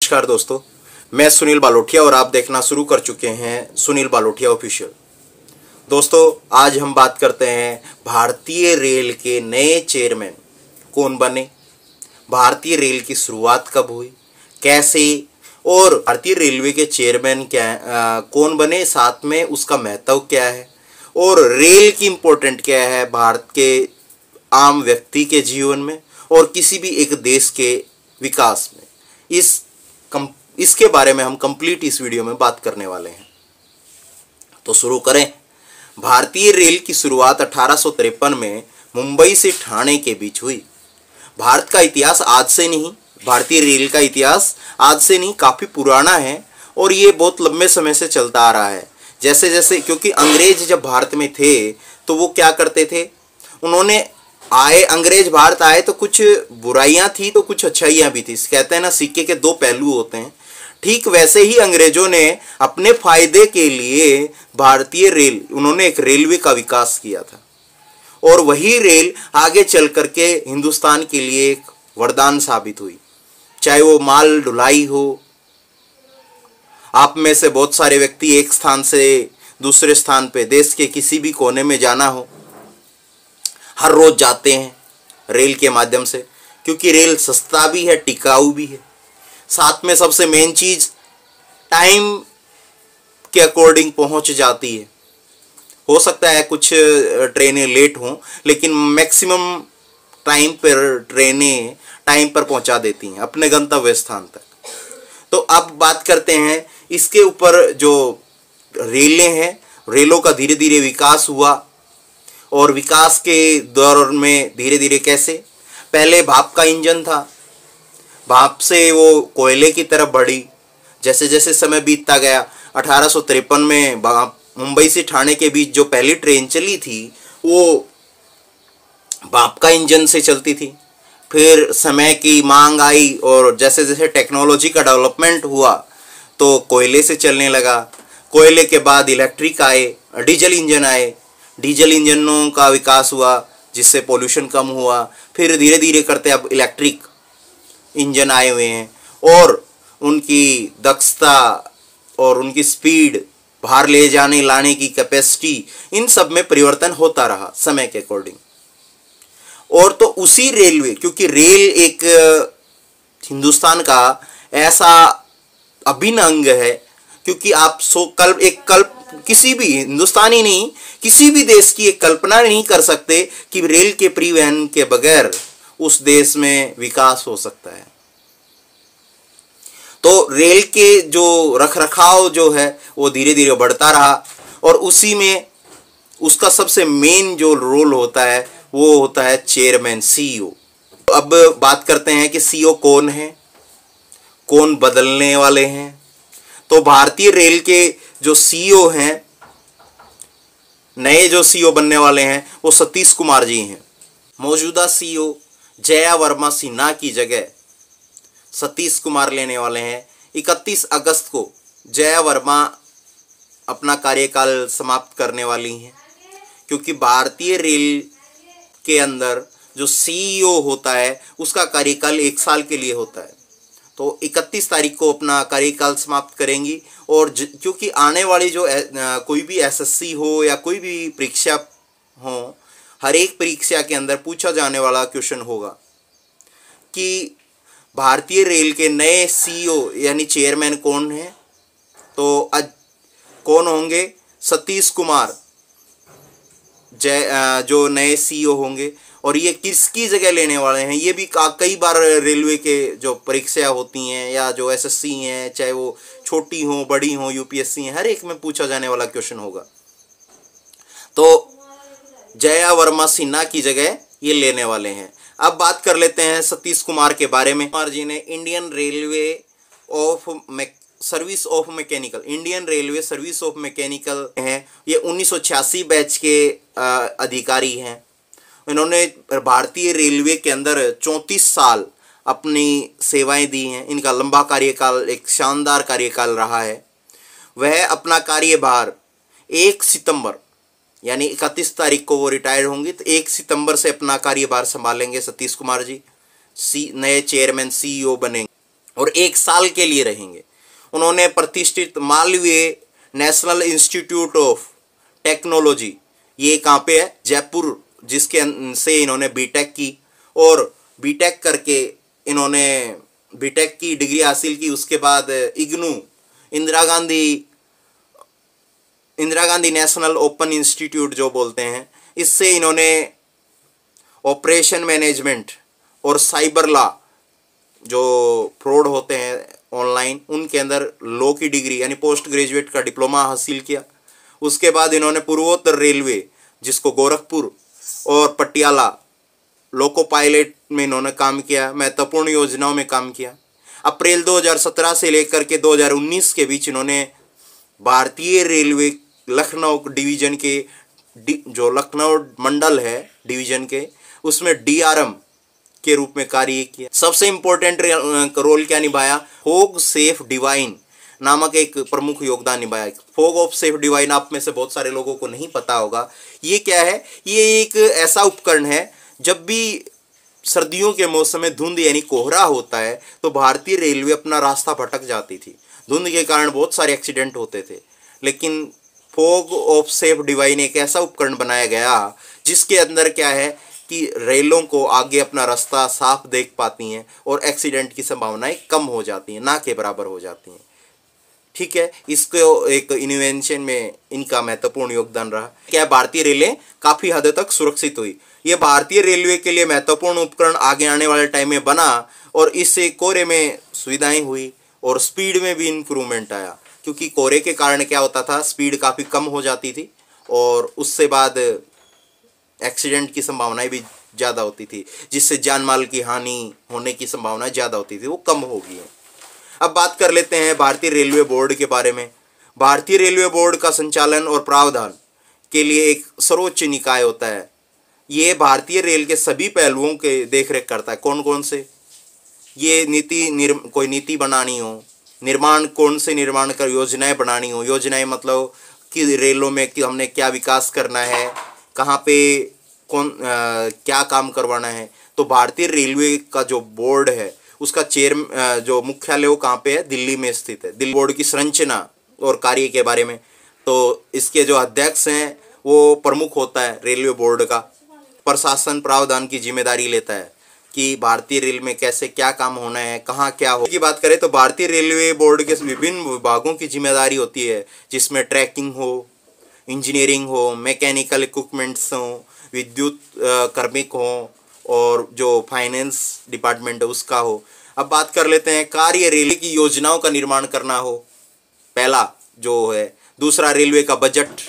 नमस्कार दोस्तों, मैं सुनील बालोटिया और आप देखना शुरू कर चुके हैं सुनील बालोटिया ऑफिशियल। दोस्तों, आज हम बात करते हैं भारतीय रेल के नए चेयरमैन कौन बने, भारतीय रेल की शुरुआत कब हुई, कैसे, और भारतीय रेलवे के चेयरमैन कौन बने, साथ में उसका महत्व क्या है और रेल की इम्पोर्टेंट क्या है भारत के आम व्यक्ति के जीवन में और किसी भी एक देश के विकास में। इसके बारे में हम कंप्लीट इस वीडियो में बात करने वाले हैं। तो शुरू करें। भारतीय रेल की शुरुआत 1853 में मुंबई से ठाणे के बीच हुई। भारत का इतिहास आज से नहीं, भारतीय रेल का इतिहास आज से नहीं, काफ़ी पुराना है और ये बहुत लंबे समय से चलता आ रहा है। जैसे जैसे क्योंकि अंग्रेज जब भारत में थे तो वो क्या करते थे, अंग्रेज भारत आए तो कुछ बुराइयां थी तो कुछ अच्छाइयां भी थी। कहते हैं ना, सिक्के के दो पहलू होते हैं। ठीक वैसे ही अंग्रेजों ने अपने फायदे के लिए भारतीय रेल, उन्होंने एक रेलवे का विकास किया था और वही रेल आगे चल करके हिंदुस्तान के लिए एक वरदान साबित हुई। चाहे वो माल ढुलाई हो, आप में से बहुत सारे व्यक्ति एक स्थान से दूसरे स्थान पे देश के किसी भी कोने में जाना हो, हर रोज जाते हैं रेल के माध्यम से, क्योंकि रेल सस्ता भी है, टिकाऊ भी है। साथ में सबसे मेन चीज, टाइम के अकॉर्डिंग पहुंच जाती है। हो सकता है कुछ ट्रेनें लेट हों, लेकिन मैक्सिमम टाइम पर ट्रेनें टाइम पर पहुंचा देती हैं अपने गंतव्य स्थान तक। तो अब बात करते हैं इसके ऊपर, जो रेलें हैं, रेलों का धीरे धीरे विकास हुआ और विकास के दौर में धीरे धीरे कैसे, पहले भाप का इंजन था, भाप से वो कोयले की तरफ बढ़ी। जैसे जैसे समय बीतता गया, 1853 में मुंबई से ठाणे के बीच जो पहली ट्रेन चली थी वो भाप का इंजन से चलती थी। फिर समय की मांग आई और जैसे जैसे टेक्नोलॉजी का डेवलपमेंट हुआ तो कोयले से चलने लगा। कोयले के बाद इलेक्ट्रिक आए, डीजल इंजन आए, डीजल इंजनों का विकास हुआ जिससे पोल्यूशन कम हुआ। फिर धीरे धीरे करते अब इलेक्ट्रिक इंजन आए हुए हैं और उनकी दक्षता और उनकी स्पीड, बाहर ले जाने लाने की कैपेसिटी, इन सब में परिवर्तन होता रहा समय के अकॉर्डिंग। और तो उसी रेलवे, क्योंकि रेल एक हिंदुस्तान का ऐसा अभिन्न अंग है, क्योंकि आप किसी भी हिंदुस्तानी नहीं, किसी भी देश की एक कल्पना नहीं कर सकते कि रेल के परिवहन के बगैर उस देश में विकास हो सकता है। तो रेल के जो रखरखाव जो है वो धीरे धीरे बढ़ता रहा और उसी में उसका सबसे मेन जो रोल होता है वो होता है चेयरमैन, सीईओ। अब बात करते हैं कि सीईओ कौन है, कौन बदलने वाले हैं। तो भारतीय रेल के जो सीईओ हैं, नए जो सीईओ बनने वाले हैं वो सतीश कुमार जी हैं। मौजूदा सीईओ जया वर्मा सिन्हा की जगह सतीश कुमार लेने वाले हैं। 31 अगस्त को जया वर्मा अपना कार्यकाल समाप्त करने वाली हैं, क्योंकि भारतीय रेल के अंदर जो सीईओ होता है उसका कार्यकाल 1 साल के लिए होता है। तो 31 तारीख को अपना कार्यकाल समाप्त करेंगी और क्योंकि आने वाली जो कोई भी एसएससी हो या कोई भी परीक्षा हो, हर एक परीक्षा के अंदर पूछा जाने वाला क्वेश्चन होगा कि भारतीय रेल के नए सीईओ यानी चेयरमैन कौन है। तो कौन होंगे, सतीश कुमार जो नए सीईओ होंगे और ये किसकी जगह लेने वाले हैं। ये भी कई बार रेलवे के जो परीक्षा होती हैं या जो एसएससी हैं, चाहे वो छोटी हो बड़ी हो, यूपीएससी हैं, हर एक में पूछा जाने वाला क्वेश्चन होगा। तो जया वर्मा सिन्हा की जगह ये लेने वाले हैं। अब बात कर लेते हैं सतीश कुमार के बारे में। कुमार जी ने Indian railway service of mechanical हैं। ये 1986 बैच के अधिकारी हैं। इन्होंने भारतीय रेलवे के अंदर 34 साल अपनी सेवाएं दी हैं। इनका लंबा कार्यकाल, एक शानदार कार्यकाल रहा है। वह अपना कार्यभार 1 सितंबर यानी 31 तारीख को वो रिटायर होंगी, तो 1 सितंबर से अपना कार्यभार संभालेंगे सतीश कुमार जी, नए चेयरमैन सीईओ बनेंगे। और 1 साल के लिए रहेंगे। उन्होंने प्रतिष्ठित Malviya national institute of technology, ये कहाँ पे है, जयपुर, जिसके से इन्होंने बीटेक की, और बीटेक करके इन्होंने बीटेक की डिग्री हासिल की। उसके बाद IGNOU, Indira Gandhi national open institute जो बोलते हैं, इससे इन्होंने ऑपरेशन मैनेजमेंट और साइबर लॉ, जो फ्रॉड होते हैं ऑनलाइन, उनके अंदर लॉ की डिग्री यानी पोस्ट ग्रेजुएट का डिप्लोमा हासिल किया। उसके बाद इन्होंने पूर्वोत्तर रेलवे, जिसको गोरखपुर और पटियाला लोको पायलट में इन्होंने काम किया, महत्वपूर्ण योजनाओं में काम किया। अप्रैल 2017 से लेकर के 2019 के बीच इन्होंने भारतीय रेलवे लखनऊ डिवीजन के जो लखनऊ मंडल है डिवीजन के, उसमें डीआरएम के रूप में कार्य किया। सबसे इंपॉर्टेंट रोल क्या निभाया, फोग सेफ डिवाइन नामक एक प्रमुख योगदान निभाया। फोग ऑफ सेफ डिवाइन आप में से बहुत सारे लोगों को नहीं पता होगा। ये क्या है, ये एक ऐसा उपकरण है, जब भी सर्दियों के मौसम में धुंध यानी कोहरा होता है तो भारतीय रेलवे अपना रास्ता भटक जाती थी। धुंध के कारण बहुत सारे एक्सीडेंट होते थे, लेकिन फोग ऑफ सेफ डिवाइन एक ऐसा उपकरण बनाया गया जिसके अंदर क्या है कि रेलों को आगे अपना रास्ता साफ देख पाती हैं और एक्सीडेंट की संभावनाएं कम हो जाती हैं, ना के बराबर हो जाती हैं। ठीक है, इसको एक इन्वेंशन में इनका महत्वपूर्ण योगदान रहा। क्या भारतीय रेलें काफ़ी हद तक सुरक्षित हुई। ये भारतीय रेलवे के लिए महत्वपूर्ण उपकरण आगे आने वाले टाइम में बना और इससे कोहरे में सुविधाएं हुई और स्पीड में भी इम्प्रूवमेंट आया, क्योंकि कोहरे के कारण क्या होता था, स्पीड काफ़ी कम हो जाती थी और उससे बाद एक्सीडेंट की संभावनाएं भी ज़्यादा होती थी, जिससे जान माल की हानि होने की संभावना ज़्यादा होती थी, वो कम हो गई है। अब बात कर लेते हैं भारतीय रेलवे बोर्ड के बारे में। भारतीय रेलवे बोर्ड का संचालन और प्रावधान के लिए एक सर्वोच्च निकाय होता है। ये भारतीय रेल के सभी पहलुओं के देखरेख करता है। कौन कौन से, ये कोई नीति बनानी हो, निर्माण कौन से निर्माण कर योजनाएं बनानी हो, योजनाएं मतलब कि रेलों में कि हमने क्या विकास करना है, कहाँ पे क्या काम करवाना है, तो भारतीय रेलवे का जो बोर्ड है उसका जो मुख्यालय वो कहाँ पे है, दिल्ली में स्थित है। दिल्ली बोर्ड की संरचना और कार्य के बारे में, तो इसके जो अध्यक्ष हैं वो प्रमुख होता है रेलवे बोर्ड का, प्रशासन प्रावधान की जिम्मेदारी लेता है कि भारतीय रेल में कैसे क्या काम होना है, कहाँ क्या हो। की बात करें तो भारतीय रेलवे बोर्ड के विभिन्न विभागों की जिम्मेदारी होती है, जिसमें ट्रैकिंग हो, इंजीनियरिंग हो, मैकेनिकल इक्विपमेंट्स हो, विद्युत कार्मिक हो और जो फाइनेंस डिपार्टमेंट है उसका हो। अब बात कर लेते हैं कार्य, रेलवे की योजनाओं का निर्माण करना हो, पहला जो है। दूसरा, रेलवे का बजट,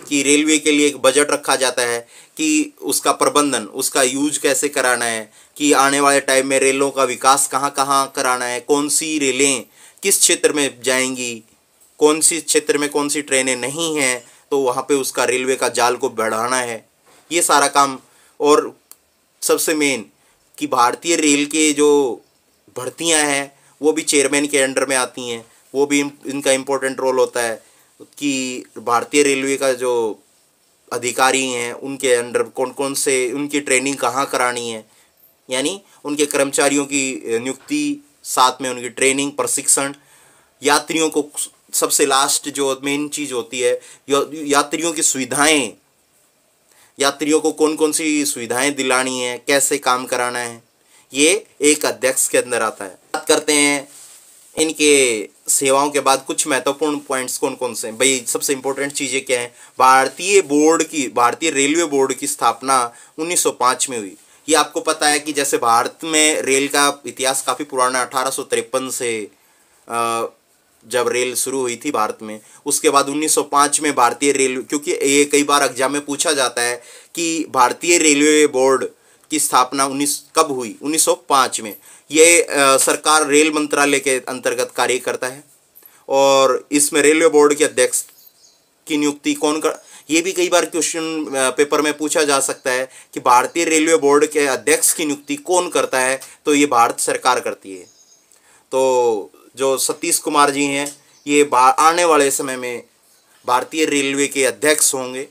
कि रेलवे के लिए एक बजट रखा जाता है कि उसका प्रबंधन, उसका यूज कैसे कराना है, कि आने वाले टाइम में रेलों का विकास कहाँ कहाँ कराना है, कौन सी रेलें किस क्षेत्र में जाएंगी, कौन सी क्षेत्र में कौन सी ट्रेनें नहीं हैं, तो वहाँ पे उसका रेलवे का जाल को बढ़ाना है, ये सारा काम। और सबसे मेन कि भारतीय रेल के जो भर्तियां हैं वो भी चेयरमैन के अंडर में आती हैं, वो भी इनका इम्पोर्टेंट रोल होता है कि भारतीय रेलवे का जो अधिकारी हैं उनके अंडर कौन कौन से, उनकी ट्रेनिंग कहाँ करानी है, यानी उनके कर्मचारियों की नियुक्ति, साथ में उनकी ट्रेनिंग, प्रशिक्षण, यात्रियों को सबसे लास्ट जो मेन चीज़ होती है यात्रियों की सुविधाएं, यात्रियों को कौन कौन सी सुविधाएं दिलानी है, कैसे काम कराना है, ये एक अध्यक्ष के अंदर आता है। बात करते हैं इनके सेवाओं के बाद कुछ महत्वपूर्ण पॉइंट्स कौन कौन से हैं। भाई सबसे इंपॉर्टेंट चीज़ें क्या हैं, भारतीय रेलवे बोर्ड की स्थापना 1905 में हुई। ये आपको पता है कि जैसे भारत में रेल का इतिहास काफ़ी पुराना, 1853 से जब रेल शुरू हुई थी भारत में, उसके बाद 1905 में भारतीय रेलवे, क्योंकि ये कई बार एग्जाम में पूछा जाता है कि भारतीय रेलवे बोर्ड की स्थापना कब हुई, 1905 में। ये सरकार रेल मंत्रालय के अंतर्गत कार्य करता है और इसमें रेलवे बोर्ड के अध्यक्ष की नियुक्ति कौन कर, ये भी कई बार क्वेश्चन पेपर में पूछा जा सकता है कि भारतीय रेलवे बोर्ड के अध्यक्ष की नियुक्ति कौन करता है, तो ये भारत सरकार करती है। तो जो सतीश कुमार जी हैं ये आने वाले समय में भारतीय रेलवे के अध्यक्ष होंगे।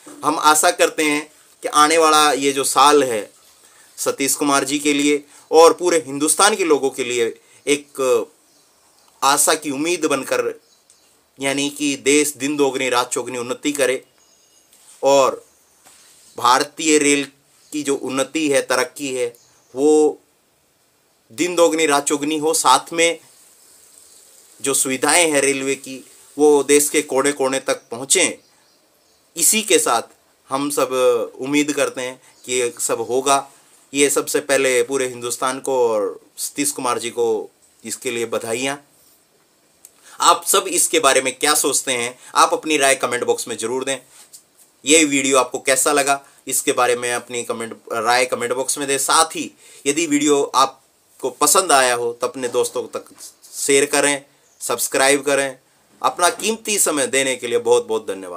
हम आशा करते हैं कि आने वाला ये जो साल है सतीश कुमार जी के लिए और पूरे हिंदुस्तान के लोगों के लिए एक आशा की उम्मीद बनकर, यानी कि देश दिन दोगुनी रात चौगुनी उन्नति करे और भारतीय रेल की जो उन्नति है, तरक्की है, वो दिन दोगुनी रात चौगुनी हो। साथ में जो सुविधाएं हैं रेलवे की, वो देश के कोने कोने तक पहुँचें। इसी के साथ हम सब उम्मीद करते हैं कि ये सब होगा। ये सबसे पहले पूरे हिंदुस्तान को और सतीश कुमार जी को इसके लिए बधाइयाँ। आप सब इसके बारे में क्या सोचते हैं? आप अपनी राय कमेंट बॉक्स में ज़रूर दें। ये वीडियो आपको कैसा लगा, इसके बारे में अपनी राय कमेंट बॉक्स में दें। साथ ही यदि वीडियो आपको पसंद आया हो तो अपने दोस्तों तक शेयर करें, सब्सक्राइब करें। अपना कीमती समय देने के लिए बहुत बहुत धन्यवाद।